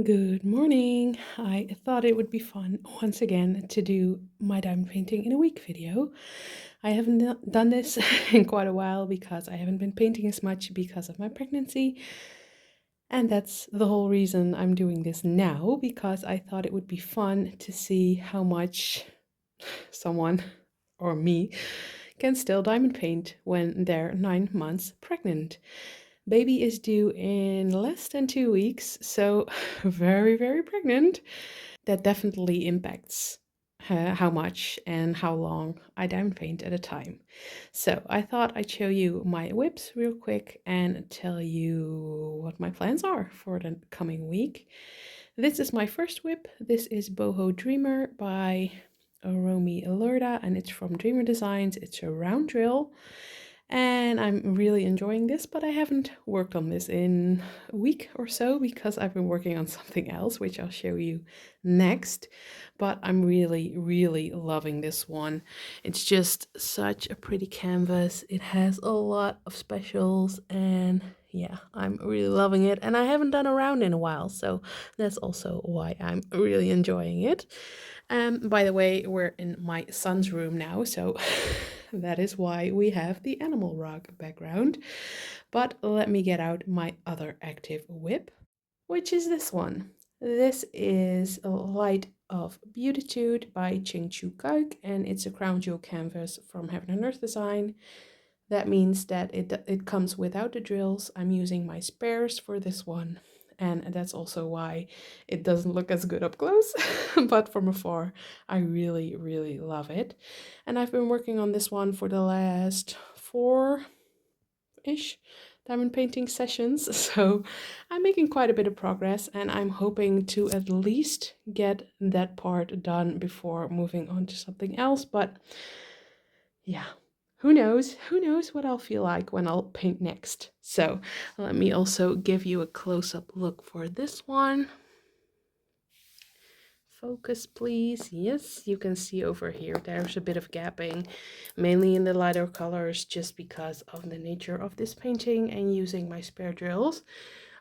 Good morning. I thought it would be fun once again to do my diamond painting in a week video. I haven't done this in quite a while because I haven't been painting as much because of my pregnancy. And that's the whole reason I'm doing this now, because I thought it would be fun to see how much someone or me can still diamond paint when they're 9 months pregnant. Baby is due in less than 2 weeks, so very, very pregnant. That definitely impacts how much and how long I diamond paint at a time. So I thought I'd show you my whips real quick and tell you what my plans are for the coming week. This is my first whip. This is Boho Dreamer by Romi Lerda, and it's from Dreamer Designs. It's a round drill. And I'm really enjoying this, but I haven't worked on this in a week or so because I've been working on something else, which I'll show you next. But I'm really, really loving this one. It's just such a pretty canvas. It has a lot of specials, and yeah, I'm really loving it. And I haven't done a round in a while, so that's also why I'm really enjoying it. By the way, we're in my son's room now, so that is why we have the animal rug background. But let me get out my other active whip, which is this one. This is a Light of Beautitude by Ching Kuik, and it's a crown jewel canvas from Heaven and Earth Design. That means that it comes without the drills. I'm using my spares for this one, and that's also why it doesn't look as good up close, but from afar I really, really love it. And I've been working on this one for the last 4-ish diamond painting sessions, so I'm making quite a bit of progress, and I'm hoping to at least get that part done before moving on to something else. But yeah, who knows? Who knows what I'll feel like when I'll paint next. So let me also give you a close-up look for this one. Focus, please. Yes, you can see over here there's a bit of gapping, mainly in the lighter colors, just because of the nature of this painting and using my spare drills.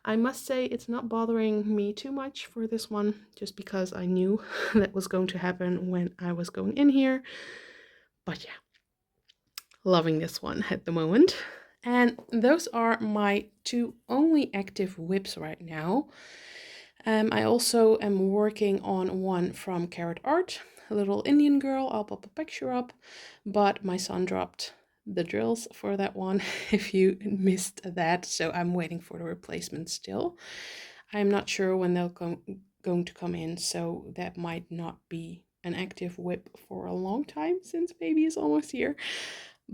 I must say it's not bothering me too much for this one, just because I knew that was going to happen when I was going in here. But yeah, loving this one at the moment. And those are my two only active whips right now. I also am working on one from Carrot Art, a little Indian girl. I'll pop a picture up, but my son dropped the drills for that one if you missed that, so I'm waiting for the replacement still. I'm not sure when they'll going to come in, so that might not be an active whip for a long time since baby is almost here.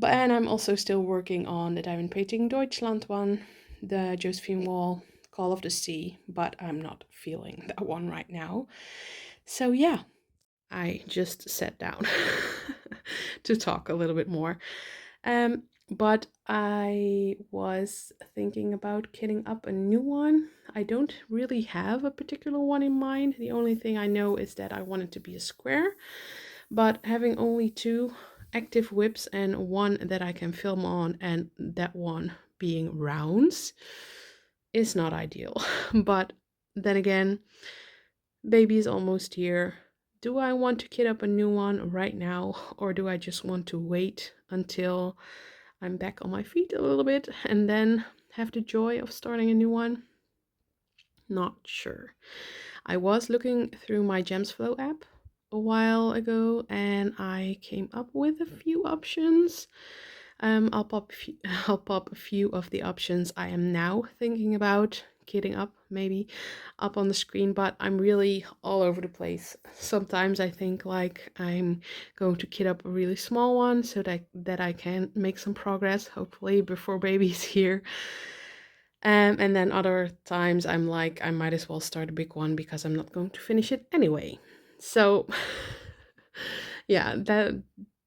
And I'm also still working on the Diamond Painting Deutschland one, the Josephine Wall Call of the Sea, but I'm not feeling that one right now. So yeah, I just sat down to talk a little bit more. But I was thinking about kitting up a new one. I don't really have a particular one in mind. The only thing I know is that I want it to be a square, but having only two active whips and one that I can film on and that one being rounds is not ideal. But then again, baby is almost here. Do I want to kit up a new one right now, or do I just want to wait until I'm back on my feet a little bit and then have the joy of starting a new one? Not sure. I was looking through my GemsFlow app a while ago and I came up with a few options. I'll pop a few of the options I am now thinking about kitting up, maybe up on the screen, but I'm really all over the place. Sometimes I think like I'm going to kit up a really small one so that I can make some progress, hopefully before baby's here. And then other times I'm like, I might as well start a big one because I'm not going to finish it anyway. So yeah, that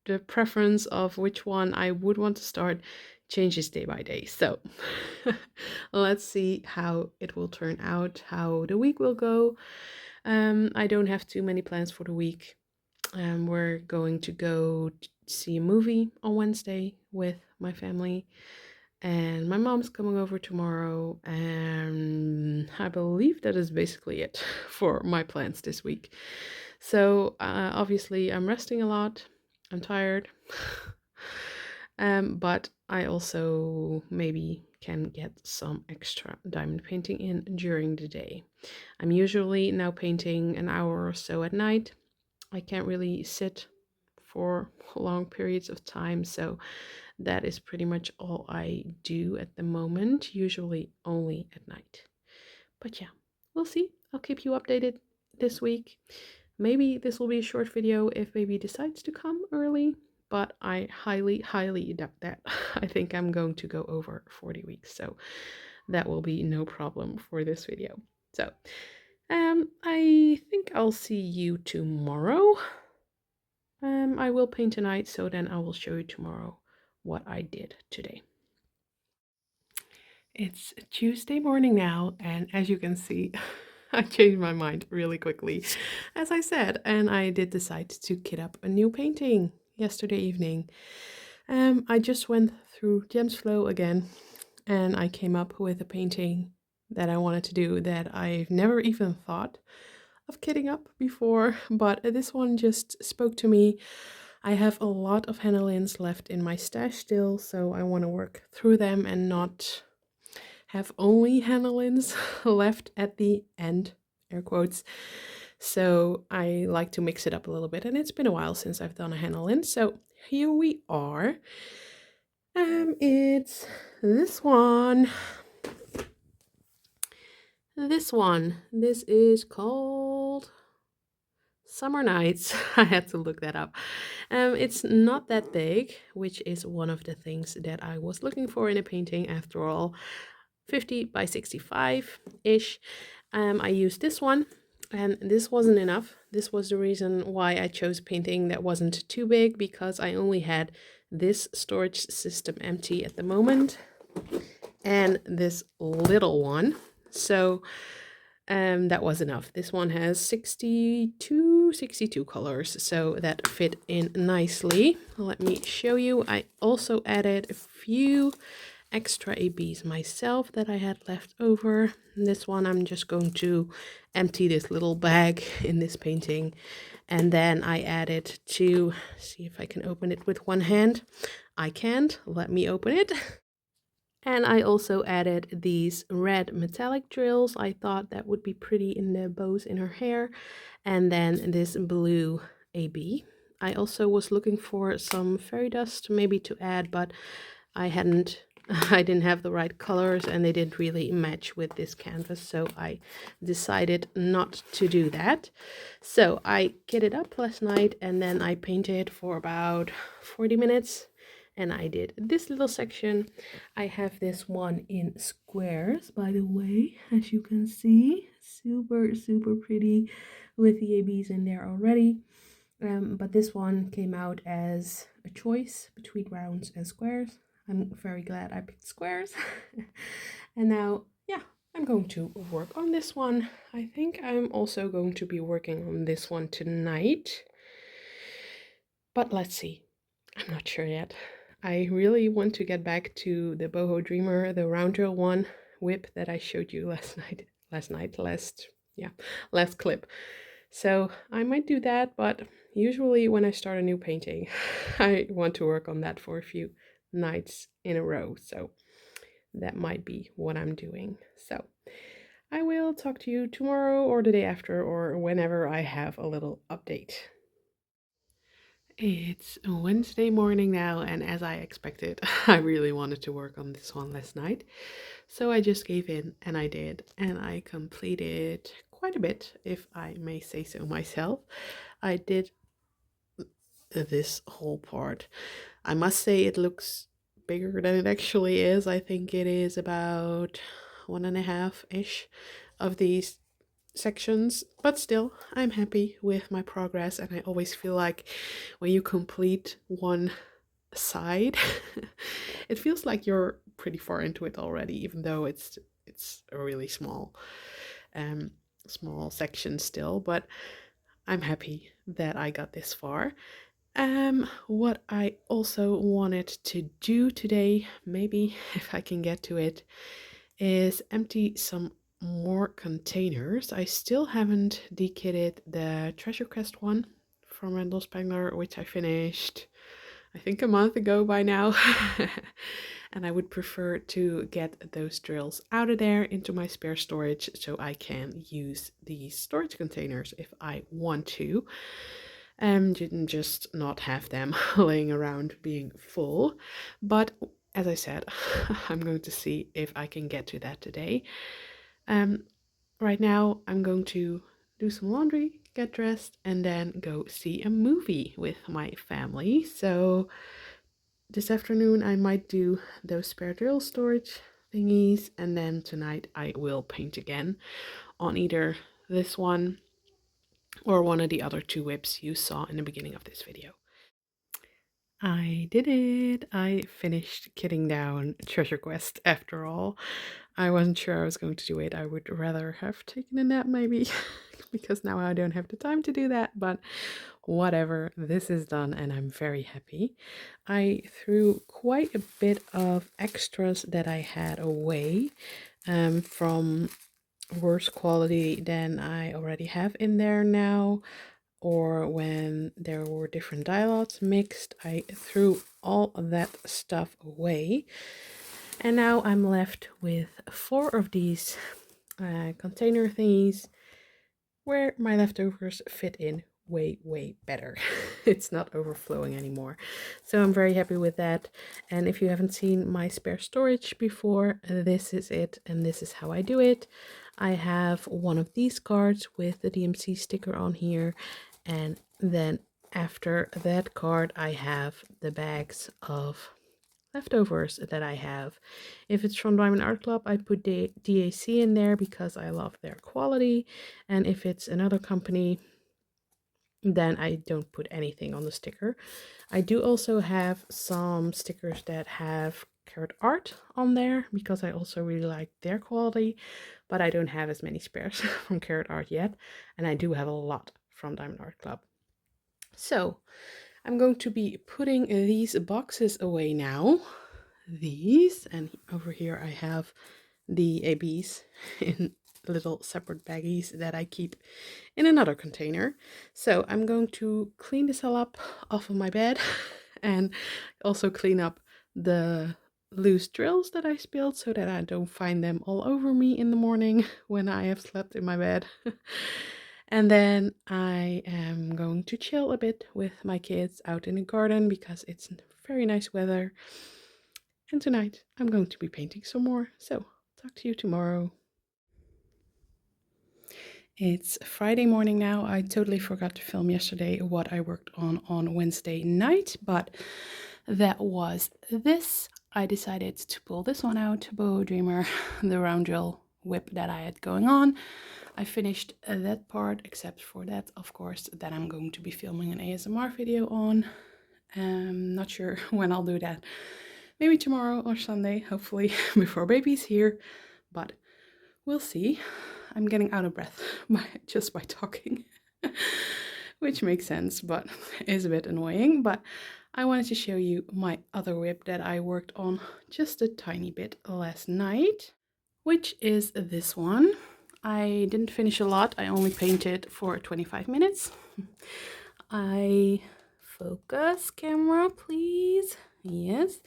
the preference of which one I would want to start changes day by day. So let's see how it will turn out, how the week will go. I don't have too many plans for the week. We're going to go see a movie on Wednesday with my family. and my mom's coming over tomorrow, and I believe that is basically it for my plans this week. So obviously I'm resting a lot, I'm tired, but I also maybe can get some extra diamond painting in during the day. I'm usually now painting an hour or so at night. I can't really sit for long periods of time, so that is pretty much all I do at the moment, usually only at night. But yeah, we'll see. I'll keep you updated this week. Maybe this will be a short video if baby decides to come early, but I highly, highly doubt that. I think I'm going to go over 40 weeks, so that will be no problem for this video. So, I think I'll see you tomorrow. I will paint tonight, so then I will show you tomorrow what I did today. It's Tuesday morning now, and as you can see, I changed my mind really quickly, as I said, and I did decide to kit up a new painting yesterday evening. I just went through Gems Flow again, and I came up with a painting that I wanted to do that I've never even thought of kitting up before, but this one just spoke to me. I have a lot of henna lins left in my stash still, so I want to work through them and not have only henna lins left at the end, air quotes. So I like to mix it up a little bit, and it's been a while since I've done a henna lin, so here we are. It's this one. This is called Summer Nights. I had to look that up. It's not that big, which is one of the things that I was looking for in a painting after all. 50 by 65-ish. I used this one, and this wasn't enough. This was the reason why I chose painting that wasn't too big, because I only had this storage system empty at the moment and this little one. So that was enough. This one has 62 colors, so that fit in nicely. Let me show you. I also added a few extra ABs myself that I had left over. This one I'm just going to empty this little bag in this painting, and then I added to see if I can open it with one hand. I can't. Let me open it. And I also added these red metallic drills. I thought that would be pretty in the bows in her hair. And then this blue AB. I also was looking for some fairy dust maybe to add, but I didn't have the right colors and they didn't really match with this canvas, so I decided not to do that. So I kitted up last night, and then I painted for about 40 minutes. And I did this little section. I have this one in squares, by the way, as you can see. Super, super pretty with the ABs in there already. But this one came out as a choice between rounds and squares. I'm very glad I picked squares. And now, yeah, I'm going to work on this one. I think I'm also going to be working on this one tonight. But let's see. I'm not sure yet. I really want to get back to the Boho Dreamer, the round drill one whip that I showed you last clip. So I might do that, but usually when I start a new painting, I want to work on that for a few nights in a row. So that might be what I'm doing. So I will talk to you tomorrow or the day after or whenever I have a little update. It's Wednesday morning now, and as I expected, I really wanted to work on this one last night. So I just gave in, and I did, and I completed quite a bit, if I may say so myself. I did this whole part. I must say it looks bigger than it actually is. I think it is about 1.5-ish of these sections, but still I'm happy with my progress, and I always feel like when you complete one side it feels like you're pretty far into it already, even though it's a really small section still. But I'm happy that I got this far. What I also wanted to do today, maybe if I can get to it, is empty some more containers. I still haven't dekitted the Treasure Quest one from Randall Spangler, which I finished, I think, a month ago by now. And I would prefer to get those drills out of there into my spare storage so I can use these storage containers if I want to. And just not have them laying around being full. But as I said, I'm going to see if I can get to that today. Right now I'm going to do some laundry, get dressed, and then go see a movie with my family. So this afternoon I might do those spare drill storage thingies, and then tonight I will paint again on either this one or one of the other two whips you saw in the beginning of this video. I did it! I finished kitting down Treasure Quest after all. I wasn't sure I was going to do it. I would rather have taken a nap maybe, because now I don't have the time to do that, but whatever, this is done and I'm very happy. I threw quite a bit of extras that I had away from worse quality than I already have in there now, or when there were different dye lots mixed. I threw all of that stuff away, and now I'm left with 4 of these container thingies where my leftovers fit in way better. It's not overflowing anymore, so I'm very happy with that. And if you haven't seen my spare storage before, this is it, and this is how I do it. I have one of these cards with the DMC sticker on here, and then after that card I have the bags of leftovers that I have. If it's from Diamond Art Club, I put the DAC in there because I love their quality, and if it's another company, then I don't put anything on the sticker. I do also have some stickers that have Carrot Art on there because I also really like their quality, but I don't have as many spares from Carrot Art yet, and I do have a lot from Diamond Art Club. So I'm going to be putting these boxes away now. These, and over here I have the ABs in little separate baggies that I keep in another container. So I'm going to clean this all up off of my bed and also clean up the loose drills that I spilled so that I don't find them all over me in the morning when I have slept in my bed. And then I am going to chill a bit with my kids out in the garden because it's very nice weather. And tonight I'm going to be painting some more. So talk to you tomorrow. It's Friday morning now. I totally forgot to film yesterday what I worked on Wednesday night, but that was this. I decided to pull this one out, Boho Dreamer, the round drill whip that I had going on. I finished that part, except for that, of course, that I'm going to be filming an ASMR video on. Not sure when I'll do that. Maybe tomorrow or Sunday, hopefully before baby's here, but we'll see. I'm getting out of breath just by talking, which makes sense, but is a bit annoying. But I wanted to show you my other whip that I worked on just a tiny bit last night, which is this one. I didn't finish a lot. I only painted for 25 minutes. Focus camera, please. Yes,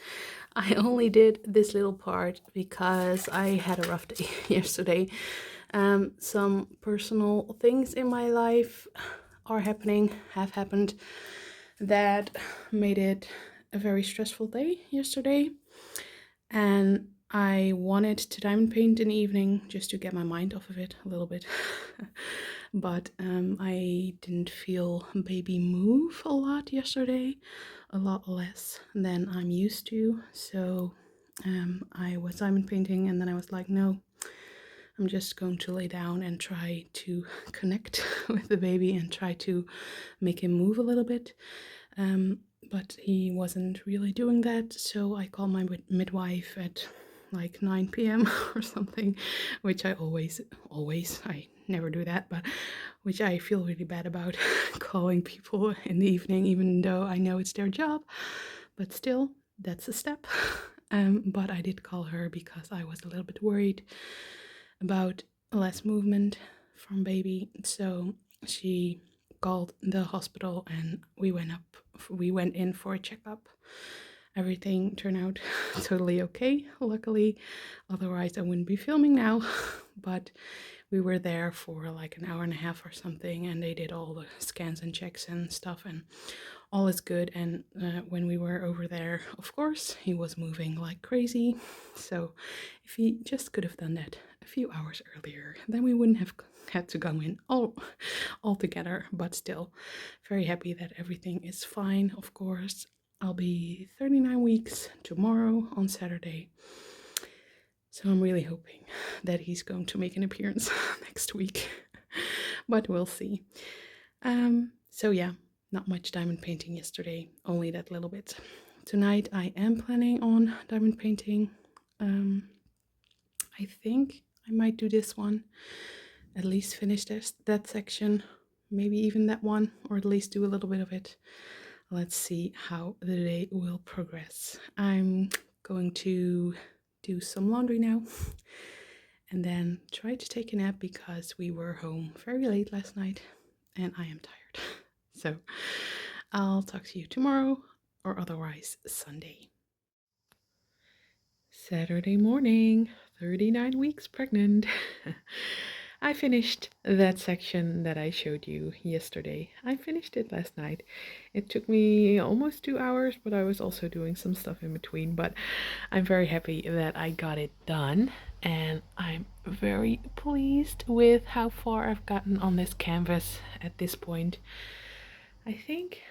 I only did this little part because I had a rough day yesterday. Some personal things in my life have happened, that made it a very stressful day yesterday. And I wanted to diamond paint in the evening just to get my mind off of it a little bit. But I didn't feel baby move a lot yesterday, a lot less than I'm used to. So I was diamond painting, and then I was like, no, I'm just going to lay down and try to connect with the baby and try to make him move a little bit. But he wasn't really doing that, so I called my midwife at like 9 p.m. or something, which I always, I never do that, but which I feel really bad about calling people in the evening, even though I know it's their job, but still, that's a step. But I did call her because I was a little bit worried about less movement from baby, so she called the hospital and we went in for a checkup. Everything turned out totally okay, luckily. Otherwise, I wouldn't be filming now. But we were there for like an hour and a half or something, and they did all the scans and checks and stuff, and all is good. And when we were over there, of course, he was moving like crazy. So if he just could have done that a few hours earlier, then we wouldn't have had to go in all together. But still, very happy that everything is fine, of course. I'll be 39 weeks tomorrow on Saturday. So I'm really hoping that he's going to make an appearance next week. But we'll see. So yeah, not much diamond painting yesterday, only that little bit. Tonight I am planning on diamond painting. I think I might do this one, at least finish that section, maybe even that one, or at least do a little bit of it. Let's see how the day will progress. I'm going to do some laundry now and then try to take a nap because we were home very late last night and I am tired. So I'll talk to you tomorrow or otherwise Sunday. Saturday morning, 39 weeks pregnant. I finished that section that I showed you yesterday. I finished it last night. It took me almost 2 hours, but I was also doing some stuff in between. But I'm very happy that I got it done, and I'm very pleased with how far I've gotten on this canvas at this point. I think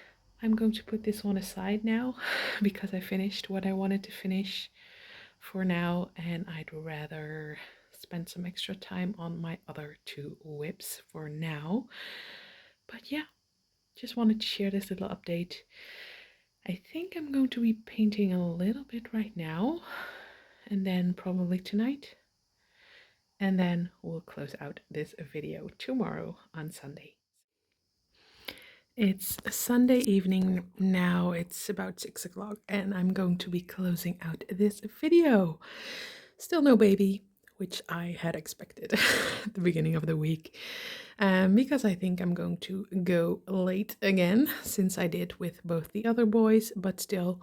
I'm going to put this one aside now because I finished what I wanted to finish for now, and I'd rather spend some extra time on my other 2 whips for now. But yeah, just wanted to share this little update. I think I'm going to be painting a little bit right now, and then probably tonight, and then we'll close out this video tomorrow on Sunday. It's a Sunday evening now. It's about 6 o'clock, and I'm going to be closing out this video. Still no baby, which I had expected at the beginning of the week, because I think I'm going to go late again, since I did with both the other boys, but still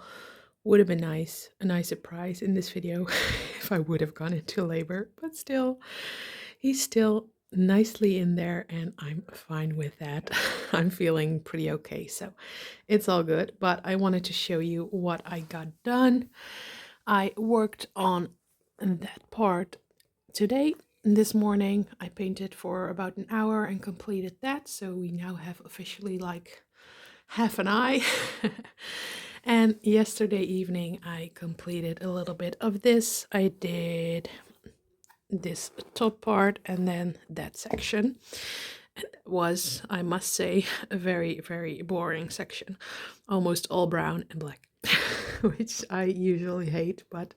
would have been a nice surprise in this video if I would have gone into labor, but still, he's still nicely in there and I'm fine with that. I'm feeling pretty okay, so it's all good. But I wanted to show you what I got done. I worked on that part today. This morning I painted for about an hour and completed that, so we now have officially like half an eye. And yesterday evening I completed a little bit of this. I did this top part and then that section. It was, I must say, a very, very boring section. Almost all brown and black, which I usually hate, but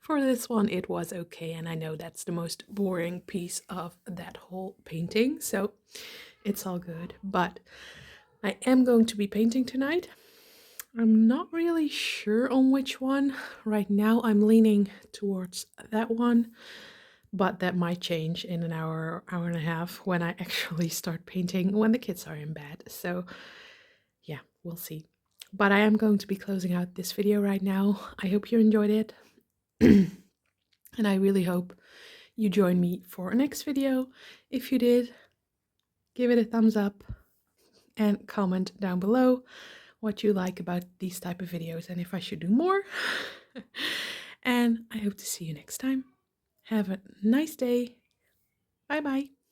for this one it was okay, and I know that's the most boring piece of that whole painting, so it's all good. But I am going to be painting tonight. I'm not really sure on which one. Right now I'm leaning towards that one, but that might change in an hour and a half when I actually start painting when the kids are in bed. So yeah, we'll see. But I am going to be closing out this video right now. I hope you enjoyed it. And I really hope you join me for a next video. If you did, give it a thumbs up and comment down below what you like about these type of videos and if I should do more. And I hope to see you next time. Have a nice day. Bye bye.